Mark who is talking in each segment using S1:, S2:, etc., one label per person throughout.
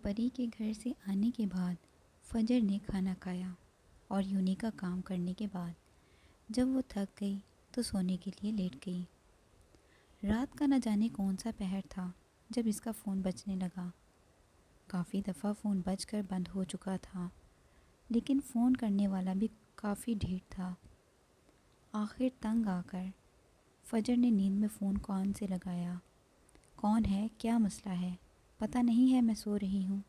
S1: پری کے گھر سے آنے کے بعد فجر نے کھانا کھایا اور یونی کا کام کرنے کے بعد جب وہ تھک گئی تو سونے کے لیے لیٹ گئی۔ رات کا نہ جانے کون سا پہر تھا جب اس کا فون بجنے لگا۔ کافی دفعہ فون بج کر بند ہو چکا تھا، لیکن فون کرنے والا بھی کافی ڈھیٹ تھا۔ آخر تنگ آ کر فجر نے نیند میں فون کان سے لگایا۔ کون ہے؟ کیا مسئلہ ہے؟ پتہ نہیں ہے، میں سو رہی ہوں۔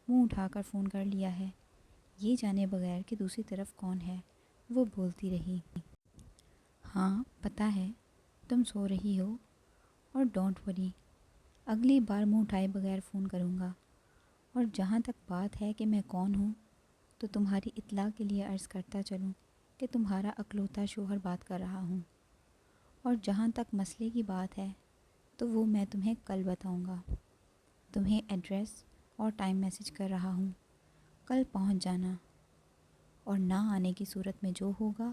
S1: منہ اٹھا کر فون کر لیا ہے، یہ جانے بغیر کہ دوسری طرف کون ہے۔ وہ بولتی رہی، ہاں پتہ ہے تم سو رہی ہو، اور ڈونٹ وری، اگلی بار منہ اٹھائے بغیر فون کروں گا۔ اور جہاں تک بات ہے کہ میں کون ہوں، تو تمہاری اطلاع کے لیے عرض کرتا چلوں کہ تمہارا اکلوتا شوہر بات کر رہا ہوں۔ اور جہاں تک مسئلے کی بات ہے تو وہ میں تمہیں کل بتاؤں گا۔ تمہیں ایڈریس اور ٹائم میسج کر رہا ہوں، کل پہنچ جانا، اور نہ آنے کی صورت میں جو ہوگا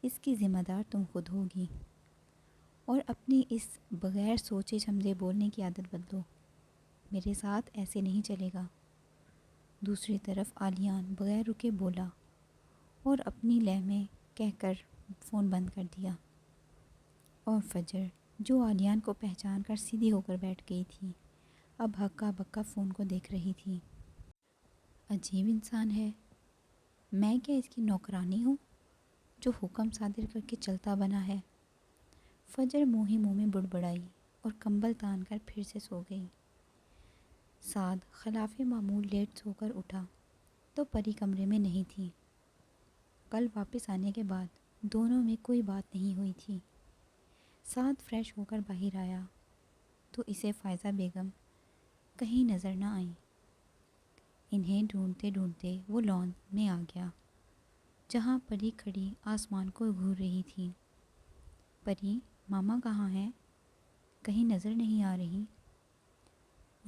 S1: اس کی ذمہ دار تم خود ہوگی۔ اور اپنی اس بغیر سوچے سمجھے بولنے کی عادت بدلو، میرے ساتھ ایسے نہیں چلے گا۔ دوسری طرف عالیان بغیر رکے بولا اور اپنی لے میں کہہ کر فون بند کر دیا۔ اور فجر جو عالیان کو پہچان کر سیدھی ہو کر بیٹھ گئی تھی، اب ہکا بکا فون کو دیکھ رہی تھی۔ عجیب انسان ہے، میں کیا اس کی نوکرانی ہوں جو حکم صادر کر کے چلتا بنا ہے؟ فجر منہ ہی منہ میں بڑبڑائی اور کمبل تان کر پھر سے سو گئی۔ سعد خلاف معمول لیٹ سو کر اٹھا تو پری کمرے میں نہیں تھی۔ کل واپس آنے کے بعد دونوں میں کوئی بات نہیں ہوئی تھی۔ سعد فریش ہو کر باہر آیا تو اسے فائزہ بیگم کہیں نظر نہ آئیں۔ انہیں ڈھونڈتے ڈھونڈتے وہ لان میں آ گیا جہاں پری کھڑی آسمان کو گھور رہی تھی۔ پری، ماما کہاں ہیں؟ کہیں نظر نہیں آ رہی۔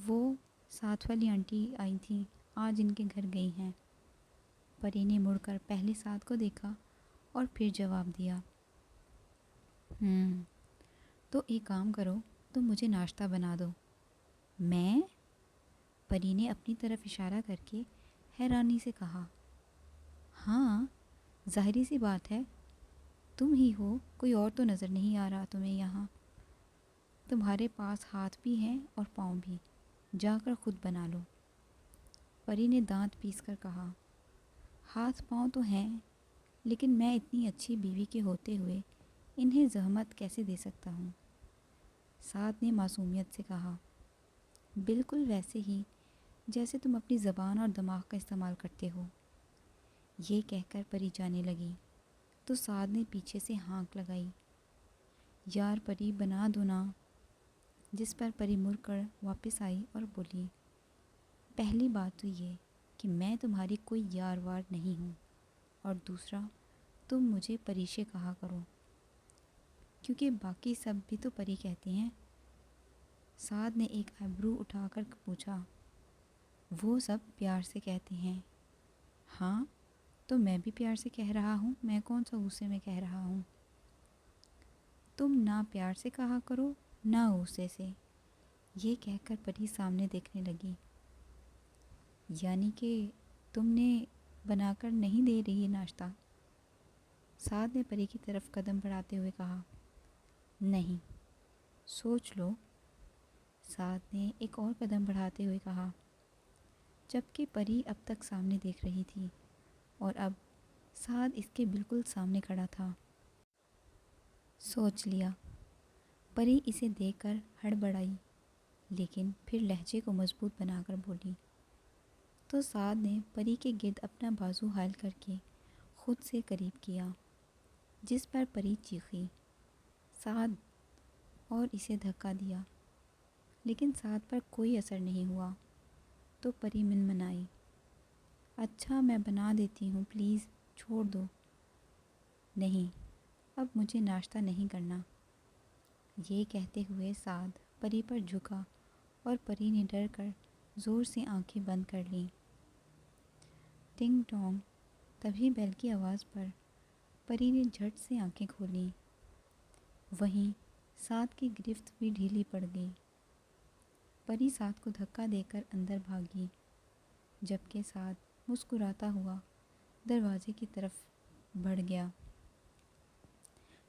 S1: وہ ساتھ والی آنٹی آئی تھی، آج ان کے گھر گئی ہیں۔ پری نے مڑ کر پہلے سعد کو دیکھا اور پھر جواب دیا، تو ایک کام کرو، تم مجھے ناشتہ بنا دو۔ میں؟ پری نے اپنی طرف اشارہ کر کے حیرانی سے کہا، ہاں ظاہری سی بات ہے، تم ہی ہو، کوئی اور تو نظر نہیں آ رہا تمہیں یہاں۔ تمہارے پاس ہاتھ بھی ہیں اور پاؤں بھی، جا کر خود بنا لو۔ پری نے دانت پیس کر کہا، ہاتھ پاؤں تو ہیں، لیکن میں اتنی اچھی بیوی کے ہوتے ہوئے انہیں زحمت کیسے دے سکتا ہوں؟ سعد نے معصومیت سے کہا، بالکل ویسے ہی جیسے تم اپنی زبان اور دماغ کا استعمال کرتے ہو۔ یہ کہہ کر پری جانے لگی تو سعد نے پیچھے سے ہانک لگائی، یار پری بنا دو نا۔ جس پر پری مڑ کر واپس آئی اور بولی، پہلی بات تو یہ کہ میں تمہاری کوئی یار وار نہیں ہوں، اور دوسرا تم مجھے پریشے کہا کرو، کیونکہ باقی سب بھی تو پری کہتے ہیں۔ سعد نے ایک آئبرو اٹھا کر پوچھا، وہ سب پیار سے کہتے ہیں۔ ہاں تو میں بھی پیار سے کہہ رہا ہوں، میں کون سا غصے میں کہہ رہا ہوں؟ تم نہ پیار سے کہا کرو نہ غصے سے۔ یہ کہہ کر پری سامنے دیکھنے لگی، یعنی کہ تم نے بنا کر نہیں دے رہی ناشتہ؟ سعد نے پری کی طرف قدم بڑھاتے ہوئے کہا، نہیں، سوچ لو۔ سعد نے ایک اور قدم بڑھاتے ہوئے کہا، جبکہ پری اب تک سامنے دیکھ رہی تھی اور اب سعد اس کے بالکل سامنے کھڑا تھا۔ سوچ لیا۔ پری اسے دیکھ کر ہڑبڑائی، لیکن پھر لہجے کو مضبوط بنا کر بولی۔ تو سعد نے پری کے گرد اپنا بازو حائل کر کے خود سے قریب کیا، جس پر پری چیخی، سعد، اور اسے دھکا دیا، لیکن سعد پر کوئی اثر نہیں ہوا تو پری منمنائی، اچھا میں بنا دیتی ہوں، پلیز چھوڑ دو۔ نہیں، اب مجھے ناشتہ نہیں کرنا۔ یہ کہتے ہوئے سعد پری پر جھکا اور پری نے ڈر کر زور سے آنکھیں بند کر لیں۔ ٹنگ ٹانگ، تبھی بیل کی آواز پر پری نے جھٹ سے آنکھیں کھولیں۔ وہیں سعد کی گرفت بھی ڈھیلی پڑ گئی۔ پری سعد کو دھکا دے کر اندر بھاگی جبکہ ساتھ مسکراتا ہوا دروازے کی طرف بڑھ گیا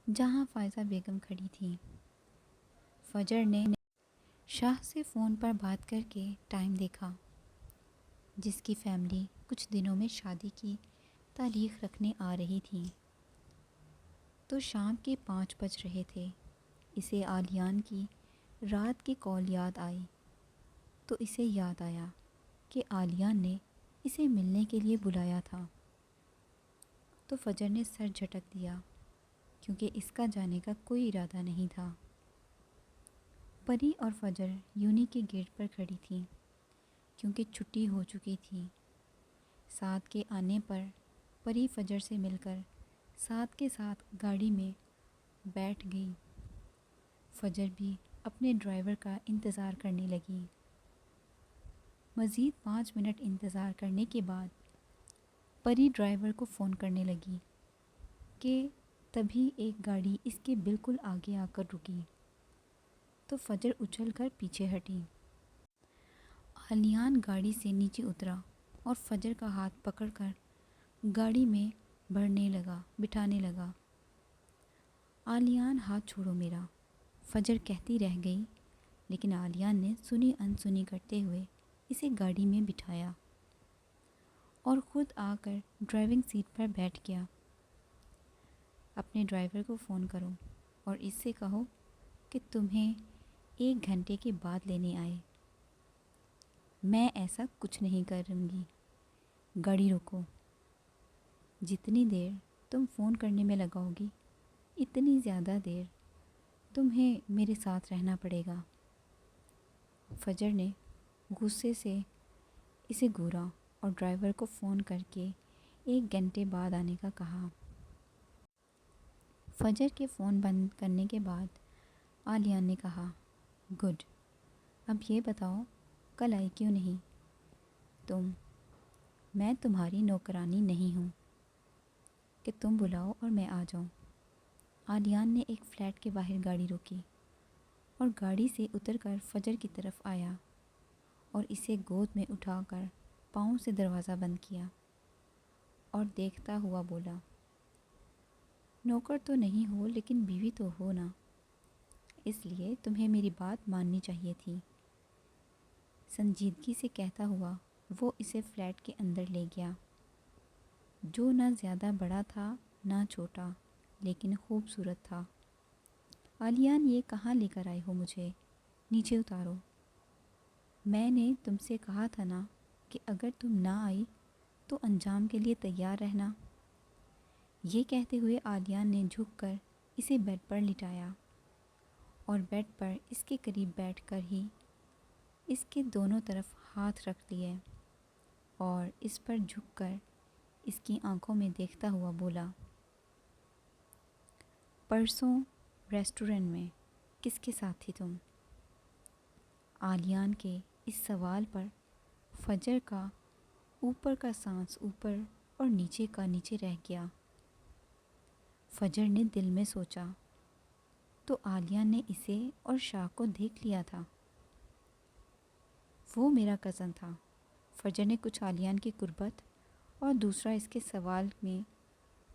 S1: جہاں فائزہ بیگم کھڑی تھیں۔ فجر نے شاہ سے فون پر بات کر کے ٹائم دیکھا، جس کی فیملی کچھ دنوں میں شادی کی تاریخ رکھنے آ رہی تھی، تو شام کے 5 بج رہے تھے۔ اسے عالیان کی رات کی کال یاد آئی تو اسے یاد آیا کہ عالیان نے اسے ملنے کے لیے بلایا تھا، تو فجر نے سر جھٹک دیا کیونکہ اس کا جانے کا کوئی ارادہ نہیں تھا۔ پری اور فجر یونی کے گیٹ پر کھڑی تھیں کیونکہ چھٹی ہو چکی تھی۔ ساتھ کے آنے پر پری فجر سے مل کر ساتھ کے ساتھ گاڑی میں بیٹھ گئی۔ فجر بھی اپنے ڈرائیور کا انتظار کرنے لگی۔ مزید 5 منٹ انتظار کرنے کے بعد پری ڈرائیور کو فون کرنے لگی کہ تبھی ایک گاڑی اس کے بالکل آگے آ کر رکی، تو فجر اچھل کر پیچھے ہٹی۔ عالیان گاڑی سے نیچے اترا اور فجر کا ہاتھ پکڑ کر گاڑی میں بٹھانے لگا۔ عالیان ہاتھ چھوڑو میرا، فجر کہتی رہ گئی، لیکن عالیان نے سنی انسنی کرتے ہوئے اسے گاڑی میں بٹھایا اور خود آ کر ڈرائیونگ سیٹ پر بیٹھ گیا۔ اپنے ڈرائیور کو فون کرو اور اس سے کہو کہ تمہیں 1 گھنٹے کے بعد لینے آئے۔ میں ایسا کچھ نہیں کروں گی۔ گاڑی روکو۔ جتنی دیر تم فون کرنے میں لگاؤ گی، اتنی زیادہ دیر تمہیں میرے ساتھ رہنا پڑے گا۔ فجر نے غصے سے اسے گھورا اور ڈرائیور کو فون کر کے 1 گھنٹے بعد آنے کا کہا۔ فجر کے فون بند کرنے کے بعد عالیان نے کہا، گڈ، اب یہ بتاؤ کل آئی کیوں نہیں تم؟ میں تمہاری نوکرانی نہیں ہوں کہ تم بلاؤ اور میں آ جاؤں۔ عالیان نے ایک فلیٹ کے باہر گاڑی روکی اور گاڑی سے اتر کر فجر کی طرف آیا اور اسے گود میں اٹھا کر پاؤں سے دروازہ بند کیا اور دیکھتا ہوا بولا، نوکر تو نہیں ہو لیکن بیوی تو ہو نا، اس لیے تمہیں میری بات ماننی چاہیے تھی۔ سنجیدگی سے کہتا ہوا وہ اسے فلیٹ کے اندر لے گیا، جو نہ زیادہ بڑا تھا نہ چھوٹا، لیکن خوبصورت تھا۔ عالیان، یہ کہاں لے کر آئے ہو مجھے؟ نیچے اتارو۔ میں نے تم سے کہا تھا نا کہ اگر تم نہ آئی تو انجام کے لیے تیار رہنا۔ یہ کہتے ہوئے عالیان نے جھک کر اسے بیڈ پر لٹایا اور بیڈ پر اس کے قریب بیٹھ کر ہی اس کے دونوں طرف ہاتھ رکھ لیے اور اس پر جھک کر اس کی آنکھوں میں دیکھتا ہوا بولا، پرسوں ریسٹورنٹ میں کس کے ساتھ تھی تم؟ عالیان کے اس سوال پر فجر کا اوپر کا سانس اوپر اور نیچے کا نیچے رہ گیا۔ فجر نے دل میں سوچا، تو عالیان نے اسے اور شاہ کو دیکھ لیا تھا۔ وہ میرا کزن تھا۔ فجر نے کچھ عالیان کی قربت اور دوسرا اس کے سوال میں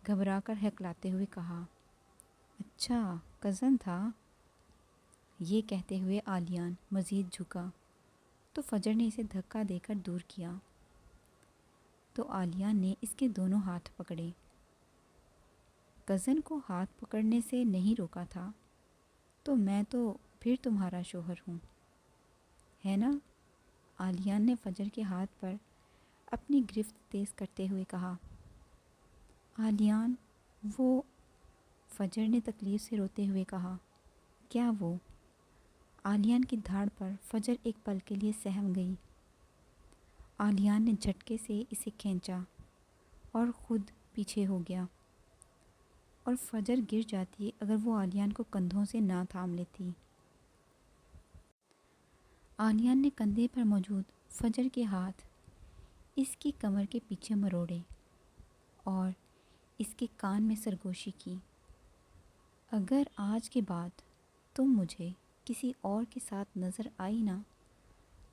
S1: گھبرا کر ہکلاتے ہوئے کہا، اچھا کزن تھا۔ یہ کہتے ہوئے عالیان مزید جھکا تو فجر نے اسے دھکا دے کر دور کیا، تو عالیان نے اس کے دونوں ہاتھ پکڑے۔ کزن کو ہاتھ پکڑنے سے نہیں روکا تھا تو میں تو پھر تمہارا شوہر ہوں، ہے نا؟ عالیان نے فجر کے ہاتھ پر اپنی گرفت تیز کرتے ہوئے کہا۔ عالیان، وہ، فجر نے تکلیف سے روتے ہوئے کہا، کیا وہ؟ عالیان کی دھاڑ پر فجر ایک پل کے لیے سہم گئی۔ عالیان نے جھٹکے سے اسے کھینچا اور خود پیچھے ہو گیا، اور فجر گر جاتی اگر وہ عالیان کو کندھوں سے نہ تھام لیتی۔ عالیان نے کندھے پر موجود فجر کے ہاتھ اس کی کمر کے پیچھے مروڑے اور اس کے کان میں سرگوشی کی، اگر آج کے بعد تم مجھے کسی اور کے ساتھ نظر آئی نا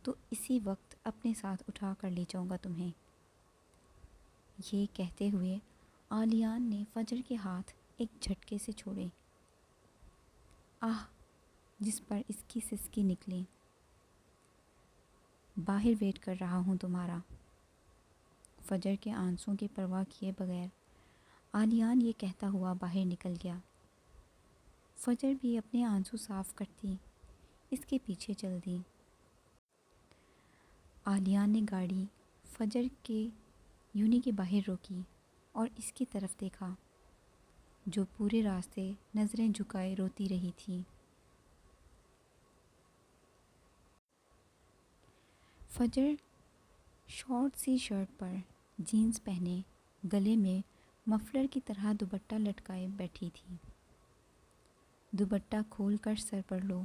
S1: تو اسی وقت اپنے ساتھ اٹھا کر لے جاؤں گا تمہیں۔ یہ کہتے ہوئے آلیان نے فجر کے ہاتھ ایک جھٹکے سے چھوڑے۔ آہ! جس پر اس کی سسکی نکلی۔ باہر ویٹ کر رہا ہوں تمہارا۔ فجر کے آنسوں کی پرواہ کیے بغیر آلیان یہ کہتا ہوا باہر نکل گیا۔ فجر بھی اپنے آنسو صاف کرتی اس کے پیچھے چل دی۔ آلیان نے گاڑی فجر کے یونی کے باہر روکی اور اس کی طرف دیکھا جو پورے راستے نظریں جھکائے روتی رہی تھی۔ فجر شارٹ سی شرٹ پر جینز پہنے گلے میں مفلر کی طرح دوپٹہ لٹکائے بیٹھی تھی۔ دوپٹہ کھول کر سر پر لو،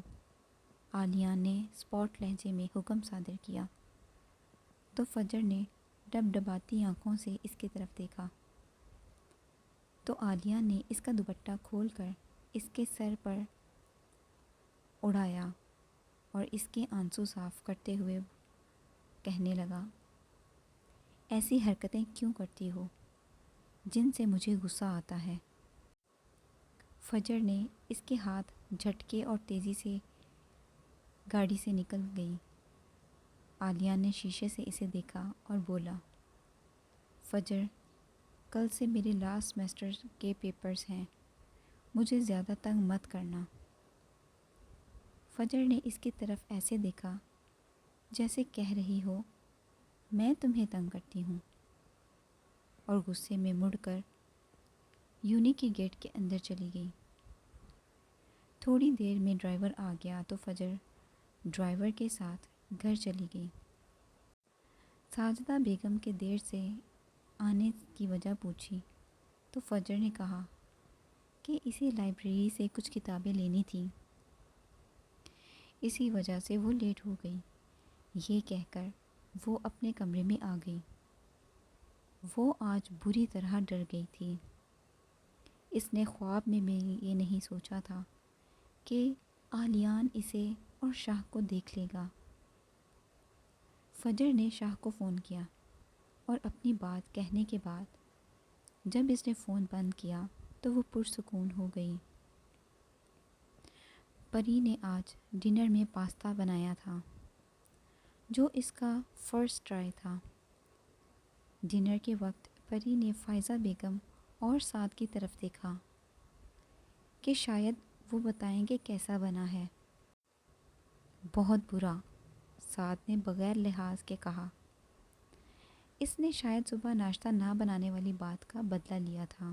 S1: آلیان نے اسپاٹ لہجے میں حکم صادر کیا تو فجر نے ڈبڈباتی آنکھوں سے اس کی طرف دیکھا تو آلیان نے اس کا دوپٹہ کھول کر اس کے سر پر اڑایا اور اس کے آنسو صاف کرتے ہوئے کہنے لگا، ایسی حرکتیں کیوں کرتی ہو جن سے مجھے غصہ آتا ہے؟ فجر نے اس کے ہاتھ جھٹکے اور تیزی سے گاڑی سے نکل گئی۔ آلیان نے شیشے سے اسے دیکھا اور بولا، فجر، کل سے میرے لاسٹ سیمسٹر کے پیپرز ہیں، مجھے زیادہ تنگ مت کرنا۔ فجر نے اس کی طرف ایسے دیکھا جیسے کہہ رہی ہو میں تمہیں تنگ کرتی ہوں، اور غصے میں مڑ کر یونی کے گیٹ کے اندر چلی گئی۔ تھوڑی دیر میں ڈرائیور آ گیا تو فجر ڈرائیور کے ساتھ گھر چلی گئی۔ ساجدہ بیگم کے دیر سے آنے کی وجہ پوچھی تو فجر نے کہا کہ اسے لائبریری سے کچھ کتابیں لینی تھیں، اسی وجہ سے وہ لیٹ ہو گئی۔ یہ کہہ کر وہ اپنے کمرے میں آ گئی۔ وہ آج بری طرح ڈر گئی تھی۔ اس نے خواب میں بھی یہ نہیں سوچا تھا کہ آلیان اسے اور شاہ کو دیکھ لے گا۔ فجر نے شاہ کو فون کیا اور اپنی بات کہنے کے بعد جب اس نے فون بند کیا تو وہ پرسکون ہو گئی۔ پری نے آج ڈنر میں پاستا بنایا تھا جو اس کا فرسٹ ٹرائی تھا۔ ڈنر کے وقت پری نے فائزہ بیگم اور سعد کی طرف دیکھا کہ شاید وہ بتائیں گے کیسا بنا ہے۔ بہت برا، سعد نے بغیر لحاظ کے کہا۔ اس نے شاید صبح ناشتہ نہ بنانے والی بات کا بدلہ لیا تھا،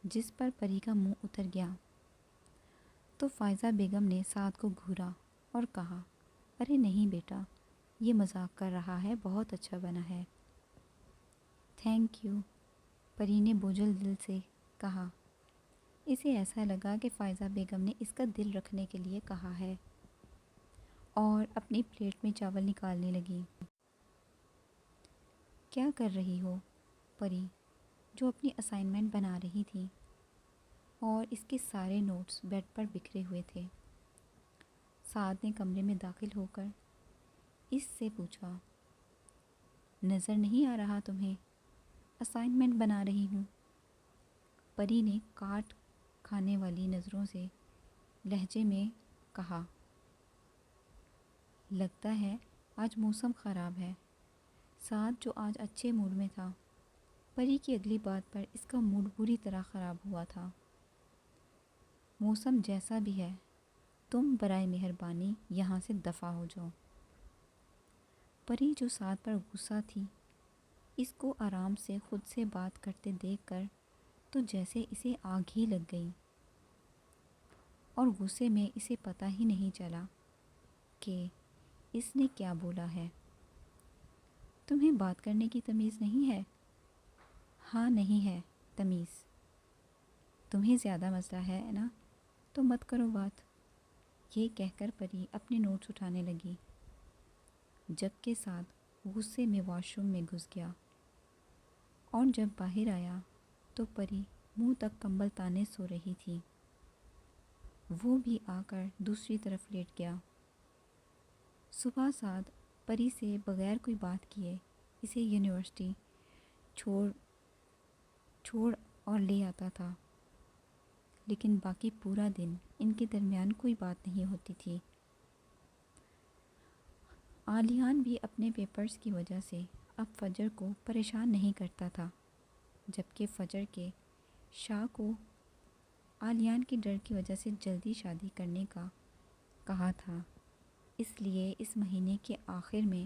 S1: جس پر پری کا منہ اتر گیا۔ تو فائزہ بیگم نے سعد کو گھورا اور کہا، ارے نہیں بیٹا، یہ مذاق کر رہا ہے، بہت اچھا بنا ہے۔ تھینک یو، پری نے بوجھل دل سے کہا۔ اسے ایسا لگا کہ فائزہ بیگم نے اس کا دل رکھنے کے لیے کہا ہے، اور اپنی پلیٹ میں چاول نکالنے لگی۔ کیا کر رہی ہو؟ پری، جو اپنی اسائنمنٹ بنا رہی تھی اور اس کے سارے نوٹس بیڈ پر بکھرے ہوئے تھے۔ سعد نے کمرے میں داخل ہو کر اس سے پوچھا، نظر نہیں آ رہا تمہیں اسائنمنٹ بنا رہی ہوں؟ پری نے کاٹ کھانے والی نظروں سے لہجے میں کہا، لگتا ہے آج موسم خراب ہے۔ سعد جو آج اچھے موڈ میں تھا، پری کی اگلی بات پر اس کا موڈ بری طرح خراب ہوا تھا۔ موسم جیسا بھی ہے، تم برائے مہربانی یہاں سے دفع ہو جاؤ۔ پری جو سعد پر غصہ تھی، اس کو آرام سے خود سے بات کرتے دیکھ کر تو جیسے اسے آگ ہی لگ گئی، اور غصے میں اسے پتہ ہی نہیں چلا کہ اس نے کیا بولا ہے۔ تمہیں بات کرنے کی تمیز نہیں ہے؟ ہاں نہیں ہے تمیز۔ تمہیں زیادہ مسئلہ ہے نا، تو مت کرو بات۔ یہ کہہ کر پری اپنے نوٹس اٹھانے لگی، جبکہ سعد غصے میں واش روم میں گھس گیا، اور جب باہر آیا تو پری منہ تک کمبل تانے سو رہی تھی۔ وہ بھی آ کر دوسری طرف لیٹ گیا۔ صبح سعد پری سے بغیر کوئی بات کیے اسے یونیورسٹی چھوڑ اور لے آتا تھا، لیکن باقی پورا دن ان کے درمیان کوئی بات نہیں ہوتی تھی۔ عالیان بھی اپنے پیپرز کی وجہ سے اب فجر کو پریشان نہیں کرتا تھا، جبکہ فجر کے شاہ کو عالیان کے ڈر کی وجہ سے جلدی شادی کرنے کا کہا تھا۔ اس لیے اس مہینے کے آخر میں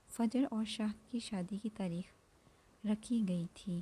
S1: فجر اور شاہ کی شادی کی تاریخ رکھی گئی تھی۔